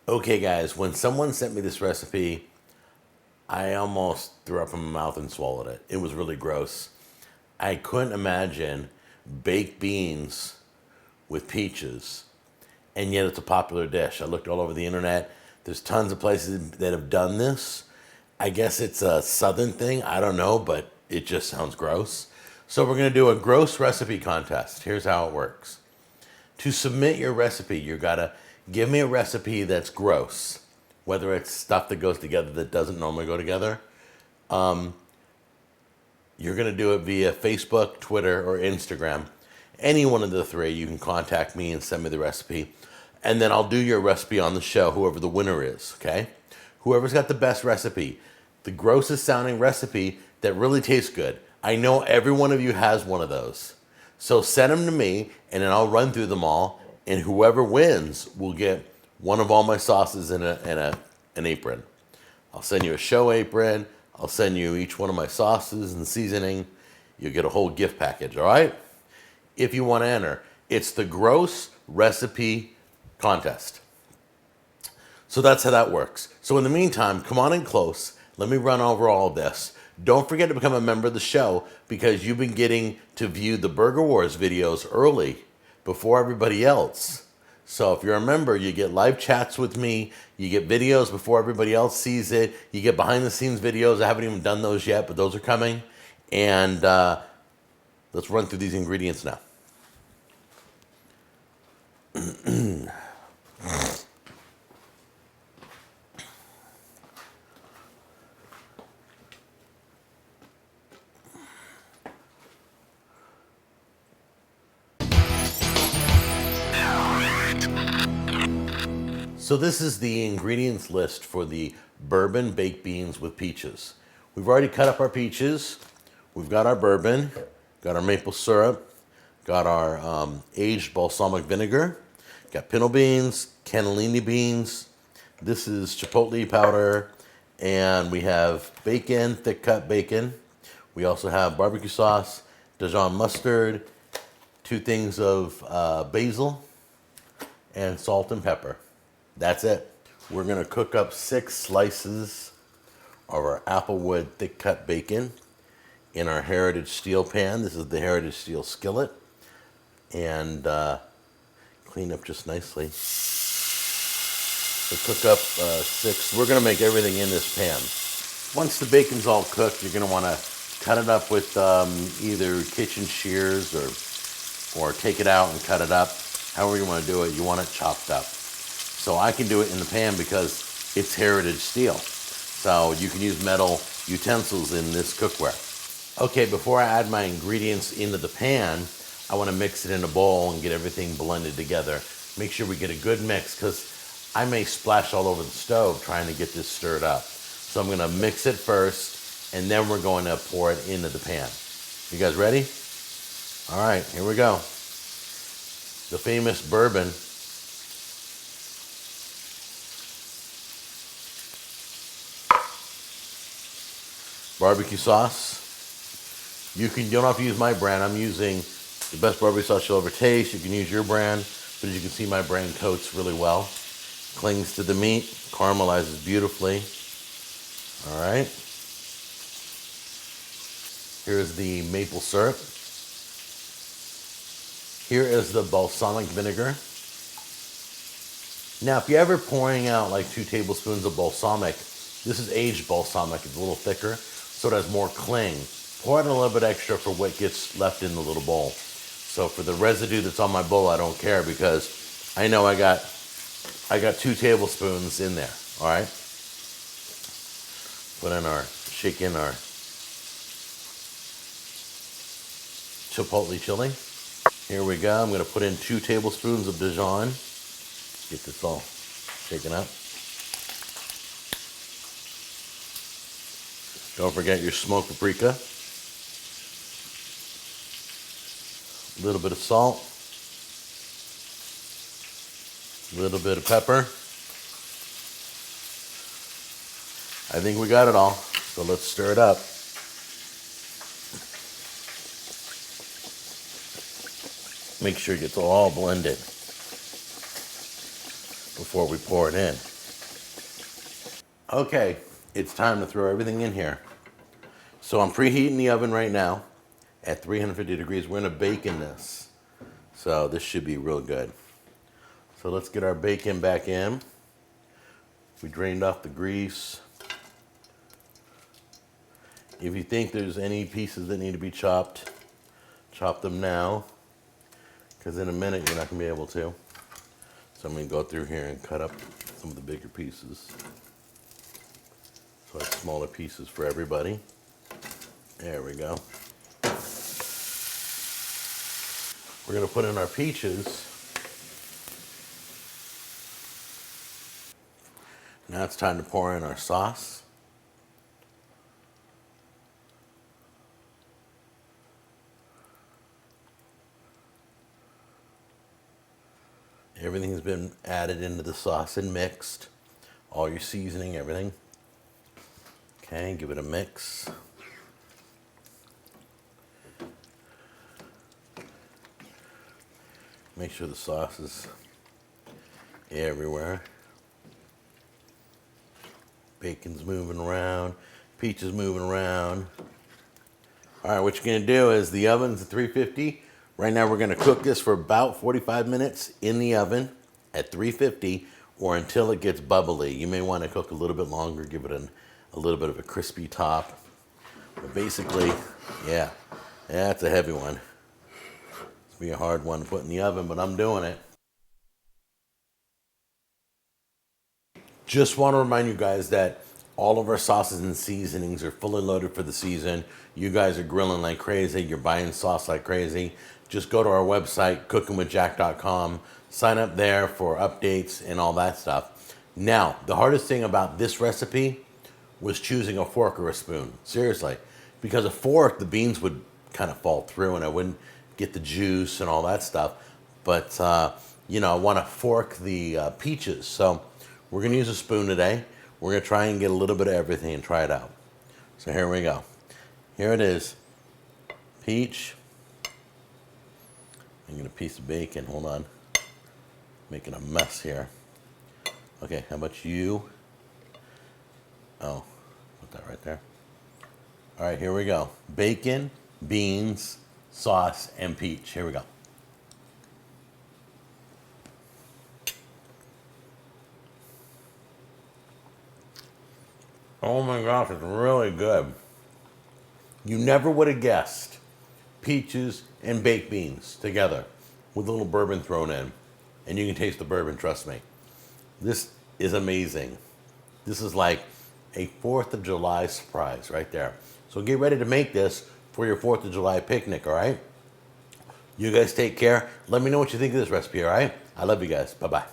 Okay, guys, when someone sent me this recipe, I almost threw up in my mouth and swallowed it. It was really gross. I couldn't imagine baked beans with peaches, and yet it's a popular dish. I looked all over the internet. There's tons of places that have done this. I guess it's a southern thing. I don't know, but it just sounds gross. So we're going to do a gross recipe contest. Here's how it works. To submit your recipe, you gotta give me a recipe that's gross, whether it's stuff that goes together that doesn't normally go together. You're gonna do it via Facebook, Twitter, or Instagram. Any one of the three, you can contact me and send me the recipe. And then I'll do your recipe on the show, whoever the winner is, okay? Whoever's got the best recipe, the grossest sounding recipe that really tastes good. I know every one of you has one of those. So send them to me, and then I'll run through them all, and whoever wins will get one of all my sauces in an apron. I'll send you a show apron. I'll send you each one of my sauces and seasoning. You'll get a whole gift package, all right? If you want to enter, it's the Gross Recipe Contest. So that's how that works. So in the meantime, come on in close. Let me run over all of this. Don't forget to become a member of the show because you've been getting to view the Burger Wars videos early before everybody else. So if you're a member, you get live chats with me. You get videos before everybody else sees it. You get behind the scenes videos. I haven't even done those yet, but those are coming. And let's run through these ingredients now. So this is the ingredients list for the bourbon baked beans with peaches. We've already cut up our peaches. We've got our bourbon, got our maple syrup, got our aged balsamic vinegar, got pinto beans, cannellini beans. This is chipotle powder, and we have bacon, thick cut bacon. We also have barbecue sauce, Dijon mustard, 2 things of basil, and salt and pepper. That's it. We're gonna cook up 6 slices of our applewood thick cut bacon in our Heritage Steel pan. This is the Heritage Steel skillet. And clean up just nicely. So cook up 6. We're gonna make everything in this pan. Once the bacon's all cooked, you're gonna wanna cut it up with either kitchen shears or take it out and cut it up. However you wanna do it, you want it chopped up. So I can do it in the pan because it's Heritage Steel. So you can use metal utensils in this cookware. Okay, before I add my ingredients into the pan, I want to mix it in a bowl and get everything blended together. Make sure we get a good mix because I may splash all over the stove trying to get this stirred up. So I'm going to mix it first, and then we're going to pour it into the pan. You guys ready? All right, here we go. The famous bourbon. Barbecue sauce. You don't have to use my brand. I'm using the best barbecue sauce you'll ever taste. You can use your brand, but as you can see, my brand coats really well. Clings to the meat, caramelizes beautifully. All right. Here's the maple syrup. Here is the balsamic vinegar. Now, if you're ever pouring out like 2 tablespoons of balsamic, this is aged balsamic. It's a little thicker, so it has more cling. Pour out a little bit extra for what gets left in the little bowl. So for the residue that's on my bowl, I don't care because I know I got 2 tablespoons in there. All right. Shake in our chipotle chili. Here we go. I'm going to put in 2 tablespoons of Dijon. Get this all shaken up. Don't forget your smoked paprika. A little bit of salt. A little bit of pepper. I think we got it all. So let's stir it up. Make sure it gets all blended before we pour it in. Okay, it's time to throw everything in here. So I'm preheating the oven right now at 350 degrees. We're gonna bake in this. So this should be real good. So let's get our bacon back in. We drained off the grease. If you think there's any pieces that need to be chopped, chop them now, because in a minute you're not gonna be able to. So I'm gonna go through here and cut up some of the bigger pieces. So I have smaller pieces for everybody. There we go. We're gonna put in our peaches. Now it's time to pour in our sauce. Everything's been added into the sauce and mixed. All your seasoning, everything. Okay, give it a mix. Make sure the sauce is everywhere. Bacon's moving around, peaches moving around. All right, what you're gonna do is the oven's at 350. Right now we're gonna cook this for about 45 minutes in the oven at 350 or until it gets bubbly. You may wanna cook a little bit longer, give it a little bit of a crispy top. But basically, yeah, that's a heavy one. It's be a hard one to put in the oven, but I'm doing it. Just want to remind you guys that all of our sauces and seasonings are fully loaded for the season. You guys are grilling like crazy. You're buying sauce like crazy. Just go to our website, cookingwithjack.com. Sign up there for updates and all that stuff. Now, the hardest thing about this recipe was choosing a fork or a spoon. Seriously. Because a fork, the beans would kind of fall through and I wouldn't get the juice and all that stuff. But, I want to fork the peaches. So we're going to use a spoon today. We're going to try and get a little bit of everything and try it out. So here we go. Here it is. Peach. I'm getting a piece of bacon. Hold on. Making a mess here. Okay, how about you? Oh, put that right there. All right, here we go. Bacon, beans, sauce, and peach. Here we go. Oh my gosh, it's really good. You never would have guessed peaches and baked beans together with a little bourbon thrown in. And you can taste the bourbon, trust me. This is amazing. This is like a 4th of July surprise right there. So get ready to make this for your 4th of July picnic, all right? You guys take care. Let me know what you think of this recipe, all right? I love you guys. Bye-bye.